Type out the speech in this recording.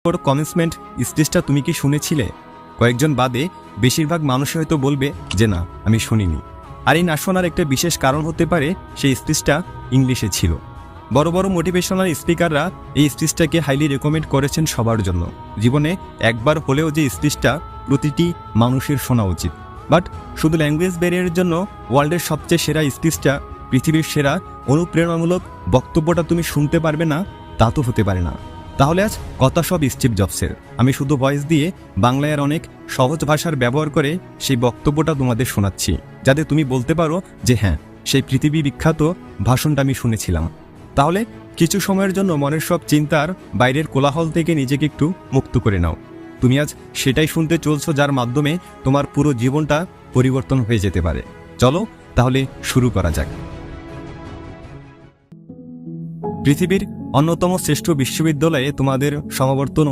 Commencement স্পিচটা তুমি কি শুনেছিলে? কয়েকজন বাদে বেশিরভাগ মানুষ হয়তো বলবে যে না, আমি শুনিনি। আর এই না শোনার একটা বিশেষ কারণ হতে পারে সেই স্পিচটা ইংলিশে ছিল। বড় বড় মোটিভেশনাল স্পিকাররা এই স্পিচটাকে হাইলি রেকমেন্ড করেছেন সবার জন্য। জীবনে একবার হলেও যে স্পিচটা প্রতিটি মানুষের শোনা উচিত। বাট শুধু ল্যাঙ্গুয়েজ ব্যারিয়ারের জন্য ওয়ার্ল্ডের সবচেয়ে সেরা স্পিচটা, পৃথিবীর সেরা অনুপ্রেরণামূলক বক্তব্যটা তুমি শুনতে পারবে না, তা তো হতে পারে না। তাহলে আজ কথা সব স্টিভ জবসের। আমি শুধু ভয়েস দিয়ে বাংলায় আর অনেক সহজ ভাষার ব্যবহার করে সেই বক্তব্যটা তোমাদের শোনাচ্ছি, যাতে তুমি বলতে পারো যে হ্যাঁ, সেই পৃথিবী বিখ্যাত ভাষণটা আমি শুনেছিলাম। তাহলে কিছু সময়ের জন্য মনের সব চিন্তার বাইরের কোলাহল থেকে নিজেকে একটু মুক্ত করে নাও। তুমি আজ সেটাই শুনতে চলছো যার মাধ্যমে তোমার পুরো জীবনটা পরিবর্তন হয়ে যেতে পারে। চলো তাহলে শুরু করা যাক। পৃথিবীর অন্যতম শ্রেষ্ঠ বিশ্ববিদ্যালয়ে তোমাদের সমাবর্তন